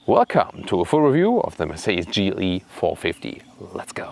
Welcome to a full review of the Mercedes GLE 450. Let's go!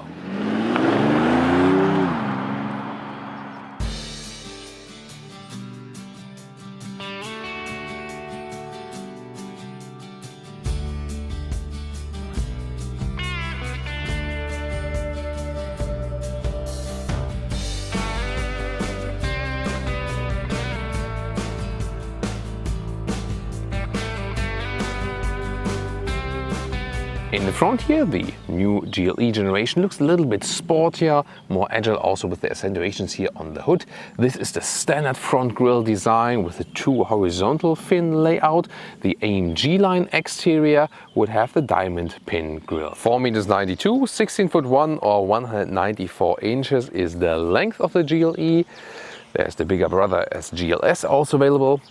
In the front here, the new GLE generation looks a little bit sportier, more agile also with the accentuations here on the hood. This is the standard front grille design with the two horizontal fin layout. The AMG line exterior would have the diamond pin grille. 4.92 meters, 16 foot 1 or 194 inches is the length of the GLE. There's the bigger brother as GLS also available.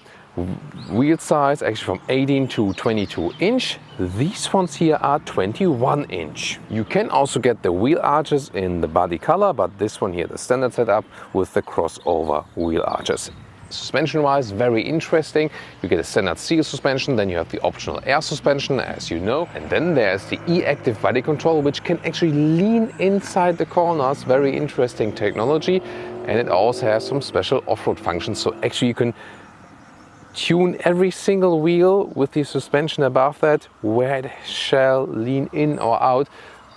Wheel size actually from 18 to 22 inch. These ones here are 21 inch. You can also get the wheel arches in the body color, but this one here, the standard setup with the crossover wheel arches. Suspension wise, very interesting. You get a standard steel suspension, then you have the optional air suspension, as you know, and then there's the E-active body control, which can actually lean inside the corners. Very interesting technology, and it also has some special off-road functions, so actually you can tune every single wheel with the suspension above that, where it shall lean in or out.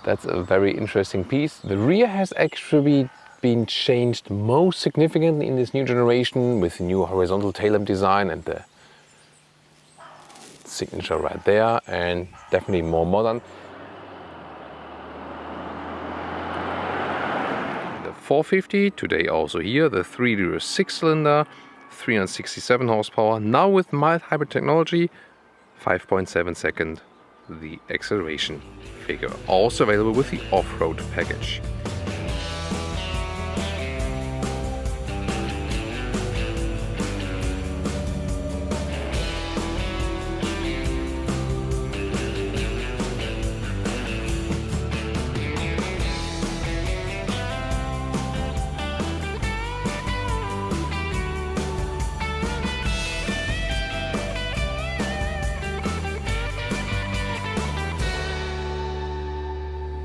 That's a very interesting piece. The rear has actually been changed most significantly in this new generation with the new horizontal tail lamp design and the signature right there, and definitely more modern. The 450 today also here, the 3-liter 6-cylinder. 367 horsepower, now with mild hybrid technology, 5.7 second the acceleration figure. Also available with the off-road package.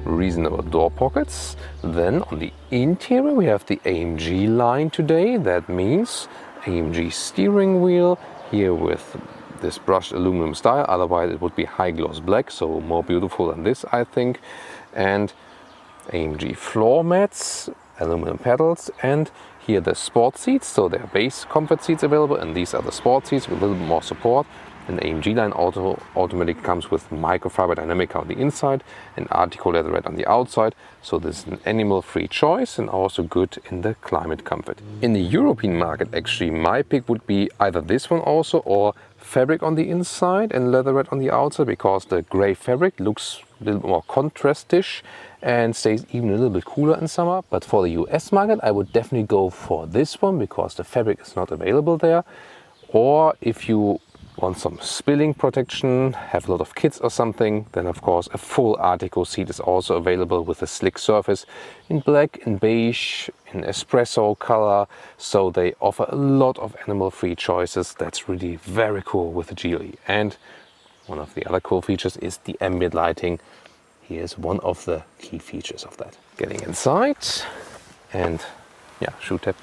Reasonable door pockets. Then on the interior we have the AMG line today. That means AMG steering wheel here with this brushed aluminum style, otherwise it would be high gloss black, so more beautiful than this I think. And AMG floor mats, aluminum pedals, and here the sport seats, so there are base comfort seats available, and these are the sport seats with a little bit more support. An AMG line automatically comes with microfiber dynamic on the inside and Artico leatherette on the outside, so this is an animal-free choice and also good in the climate comfort. In the European market, actually, my pick would be either this one also or fabric on the inside and leatherette on the outside, because the grey fabric looks a little bit more contrastish and stays even a little bit cooler in summer. But for the US market, I would definitely go for this one because the fabric is not available there. Or if you want some spilling protection, have a lot of kids or something, then of course a full Artico seat is also available with a slick surface in black, in beige, in espresso color. So they offer a lot of animal-free choices. That's really very cool with the GLE. And one of the other cool features is the ambient lighting. Here's one of the key features of that. Getting inside, and yeah, shoe tab.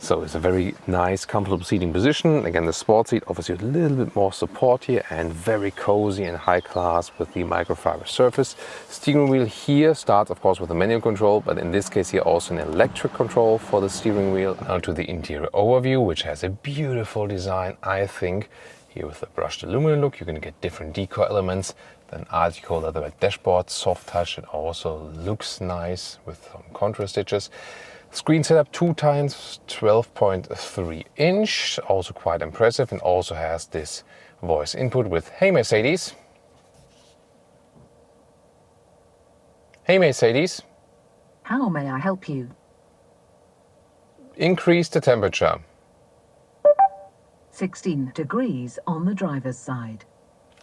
So it's a very nice, comfortable seating position. Again, the sport seat offers you a little bit more support here, and very cozy and high class with the microfiber surface. Steering wheel here starts, of course, with a manual control, but in this case here also an electric control for the steering wheel. Now to the interior overview, which has a beautiful design, I think. Here with the brushed aluminum look, you're going to get different decor elements. Then Artico leatherette dashboard, soft touch. It also looks nice with some contrast stitches. Screen setup 2x 12.3 inch, also quite impressive, and also has this voice input with "Hey Mercedes." Hey Mercedes. How may I help you? Increase the temperature. 16 degrees on the driver's side.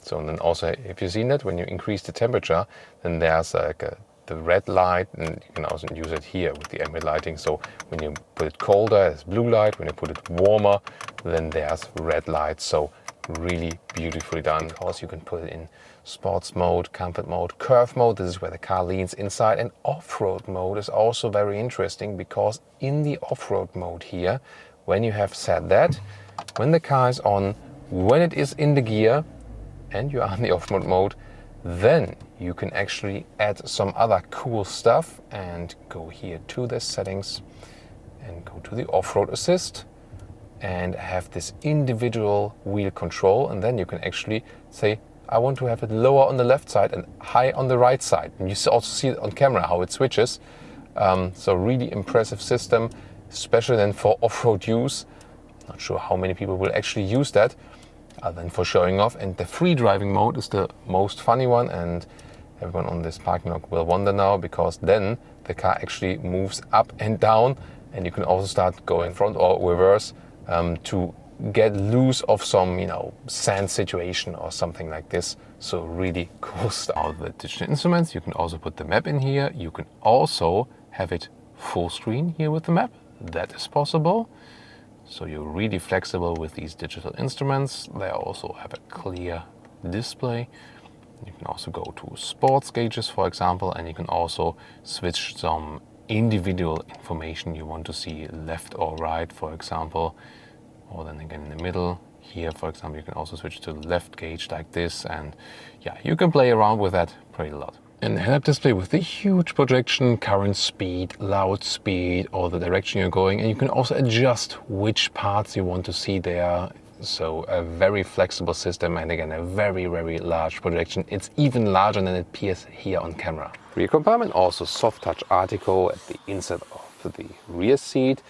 So and then also, if you've seen that, when you increase the temperature, then there's like the red light, and you can also use it here with the ambient lighting. So when you put it colder, it's blue light. When you put it warmer, then there's red light. So really beautifully done, because you can put it in sports mode, comfort mode, curve mode, this is where the car leans inside, and off-road mode is also very interesting because in the off-road mode here, when you have set that, when the car is on, when it is in the gear and you are in the off-road mode, then you can actually add some other cool stuff and go here to the settings and go to the off-road assist and have this individual wheel control, and then you can actually say, I want to have it lower on the left side and high on the right side. And you also see it on camera how it switches. So really impressive system, especially then for off-road use. Not sure how many people will actually use that other than for showing off. And the free driving mode is the most funny one, and everyone on this parking lot will wonder now, because then the car actually moves up and down, and you can also start going front or reverse to get loose of some, sand situation or something like this. So really cool stuff. Now the digital instruments, you can also put the map in here. You can also have it full screen here with the map. That is possible. So you're really flexible with these digital instruments. They also have a clear display. You can also go to sports gauges, for example, and you can also switch some individual information you want to see left or right, for example, or then again in the middle. Here, for example, you can also switch to the left gauge like this, and yeah, you can play around with that pretty a lot. And the head-up display with the huge projection, current speed, loud speed, or the direction you're going, and you can also adjust which parts you want to see there. So a very flexible system, and again a very, very large projection. It's even larger than it appears here on camera. Rear compartment, also soft touch article at the inside of the rear seat.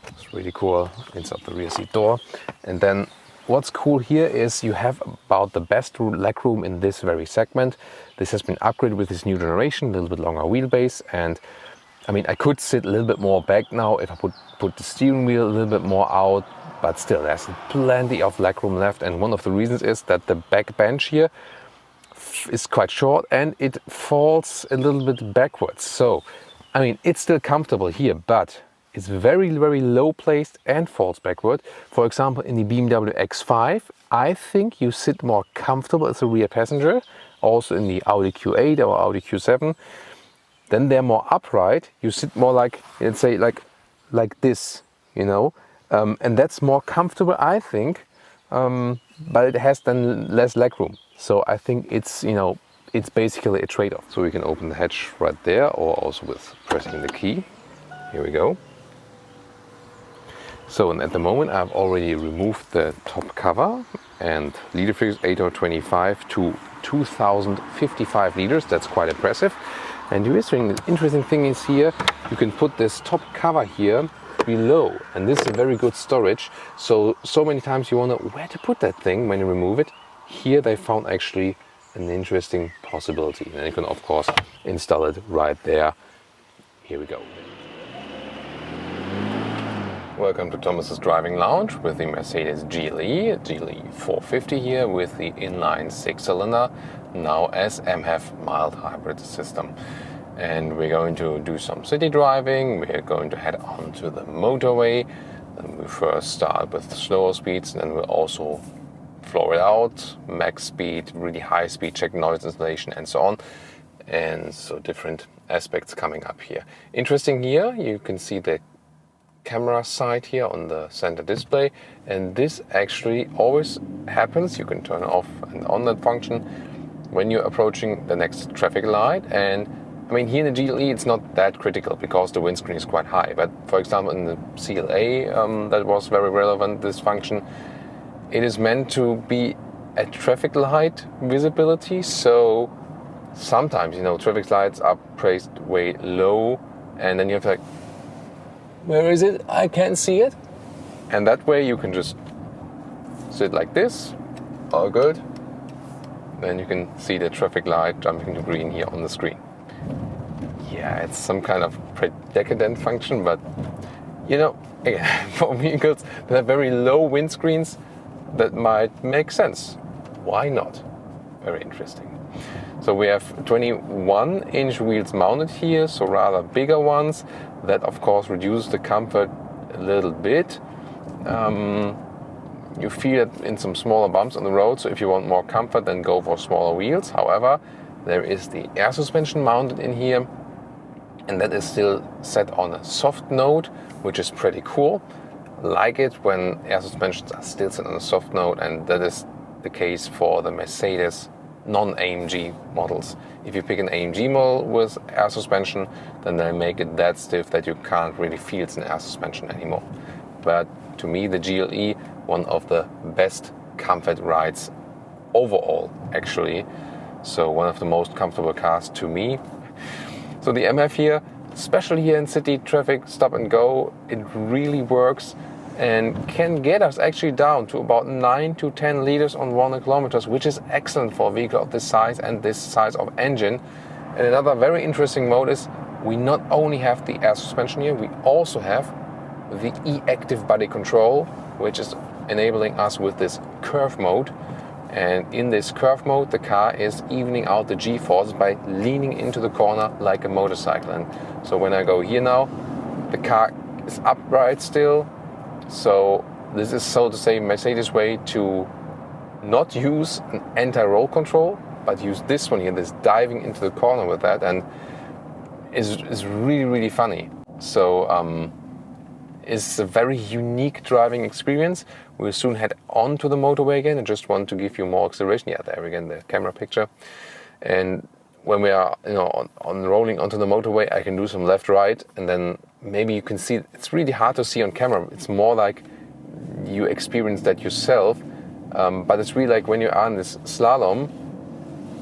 It's really cool inside the rear seat door. And then what's cool here is you have about the best legroom in this very segment. This has been upgraded with this new generation, a little bit longer wheelbase, and I mean I could sit a little bit more back now if I put the steering wheel a little bit more out, but still there's plenty of legroom left, and one of the reasons is that the back bench here is quite short and it falls a little bit backwards. So I mean it's still comfortable here, but it's very, very low placed and falls backward. For example, in the BMW X5, I think you sit more comfortable as a rear passenger. Also in the Audi Q8 or Audi Q7. Then they're more upright. You sit more like, let's say, like this, and that's more comfortable, I think. But it has then less legroom. So I think it's, it's basically a trade-off. So we can open the hatch right there, or also with pressing the key. Here we go. So, and at the moment I've already removed the top cover, and liter figures 825 to 2055 liters. That's quite impressive. And the interesting thing is here, you can put this top cover here below, and this is a very good storage. So many times you wonder where to put that thing when you remove it. Here they found actually an interesting possibility, and you can of course install it right there. Here we go. Welcome to Thomas's Driving Lounge with the Mercedes GLE 450 here with the inline 6-cylinder, now as MHEV mild hybrid system. And we're going to do some city driving, we're going to head on to the motorway, then we first start with slower speeds, and then we'll also floor it out, max speed, really high speed, check noise installation and so on. And so different aspects coming up here. Interesting here, you can see the camera side here on the center display, and this actually always happens. You can turn off and on that function when you're approaching the next traffic light. And I mean here in the GLE it's not that critical because the windscreen is quite high, but for example in the CLA that was very relevant, this function. It is meant to be a traffic light visibility, so sometimes traffic lights are placed way low, and then you have to where is it? I can't see it. And that way you can just sit like this, all good. Then you can see the traffic light jumping to green here on the screen. Yeah, it's some kind of decadent function, but again, for vehicles that have very low windscreens, that might make sense. Why not? Very interesting. So we have 21-inch wheels mounted here, so rather bigger ones. That of course reduces the comfort a little bit. You feel it in some smaller bumps on the road, so if you want more comfort, then go for smaller wheels. However, there is the air suspension mounted in here, and that is still set on a soft note, which is pretty cool. I like it when air suspensions are still set on a soft note, and that is the case for the Mercedes non-AMG models. If you pick an AMG model with air suspension, then they make it that stiff that you can't really feel it's an air suspension anymore. But to me, the GLE, one of the best comfort rides overall, actually. So one of the most comfortable cars to me. So the MF here, especially here in city traffic, stop and go, it really works and can get us actually down to about 9 to 10 liters on 100 kilometers, which is excellent for a vehicle of this size and this size of engine. And another very interesting mode is we not only have the air suspension here, we also have the E-active body control, which is enabling us with this curve mode. And in this curve mode, the car is evening out the G-forces by leaning into the corner like a motorcycle. And so when I go here now, the car is upright still. So this is, so to say, Mercedes' way to not use an anti-roll control, but use this one here, this diving into the corner with that, and is really, really funny. So it's a very unique driving experience. We'll soon head on to the motorway again. I just want to give you more acceleration. Yeah, there again, the camera picture. And when we are, on rolling onto the motorway, I can do some left-right, and then maybe you can see. It's really hard to see on camera. It's more like you experience that yourself. But it's really like when you are in this slalom,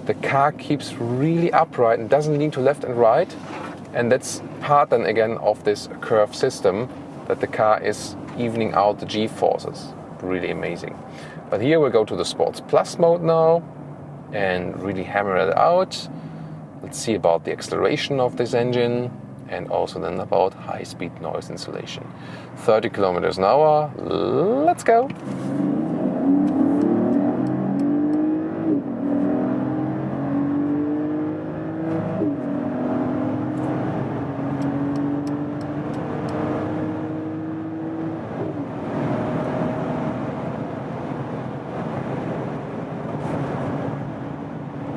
the car keeps really upright and doesn't lean to left and right. And that's part then again of this curve system, that the car is evening out the G-forces. Really amazing. But here we'll go to the Sports Plus mode now and really hammer it out. Let's see about the acceleration of this engine and also then about high-speed noise insulation. 30 kilometers an hour. Let's go.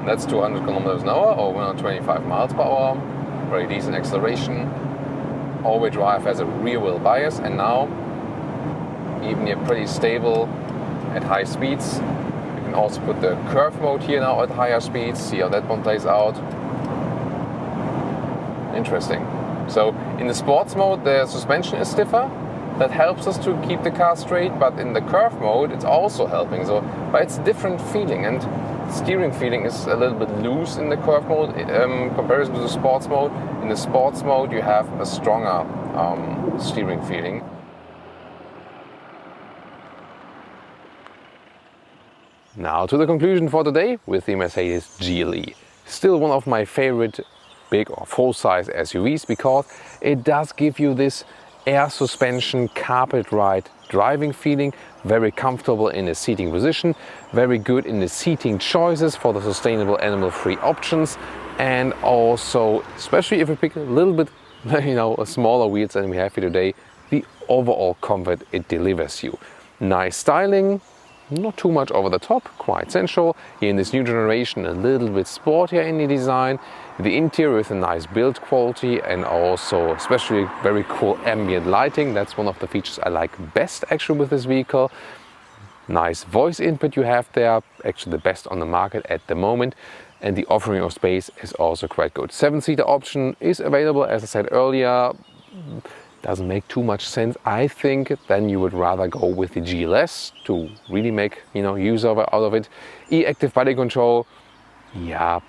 That's 200 kilometers an hour or 125 miles per hour. Very decent acceleration. All-wheel drive has a rear-wheel bias, and now even here pretty stable at high speeds. You can also put the curve mode here now at higher speeds. See how that one plays out. Interesting. So in the sports mode, the suspension is stiffer. That helps us to keep the car straight, but in the curve mode, it's also helping. So, but it's a different feeling, and steering feeling is a little bit loose in the curve mode comparison to the sports mode. In the sports mode, you have a stronger steering feeling. Now to the conclusion for today with the Mercedes GLE. Still one of my favorite big or full-size SUVs because it does give you this air suspension carpet ride driving feeling, very comfortable in the seating position, very good in the seating choices for the sustainable animal-free options, and also, especially if we pick a little bit, smaller wheels than we have here today, the overall comfort it delivers you. Nice styling, not too much over the top, quite sensual. Here in this new generation, a little bit sportier in the design. The interior with a nice build quality and also especially very cool ambient lighting. That's one of the features I like best actually with this vehicle. Nice voice input you have there, actually the best on the market at the moment. And the offering of space is also quite good. 7-seater option is available, as I said earlier. Doesn't make too much sense, I think. Then you would rather go with the GLS to really make use out of it. E-active body control, yeah,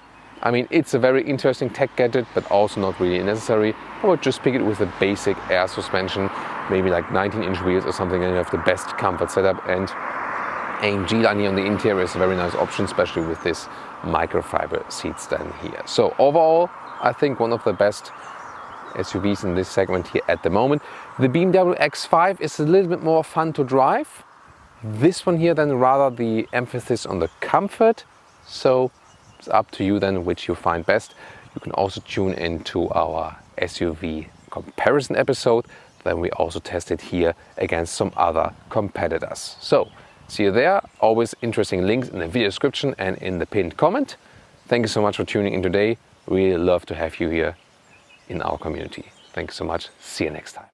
I mean it's a very interesting tech gadget, but also not really necessary. I would just pick it with a basic air suspension, maybe like 19-inch wheels or something, and you have the best comfort setup. And AMG line here on the interior is a very nice option, especially with this microfiber seats then here. So overall, I think one of the best SUVs in this segment here at the moment. The BMW X5 is a little bit more fun to drive. This one here then rather the emphasis on the comfort. So it's up to you then which you find best. You can also tune into our SUV comparison episode. Then we also test it here against some other competitors. So See you there. Always interesting links in the video description and in the pinned comment. Thank you so much for tuning in today. Really love to have you here in our community. Thank you so much. See you next time.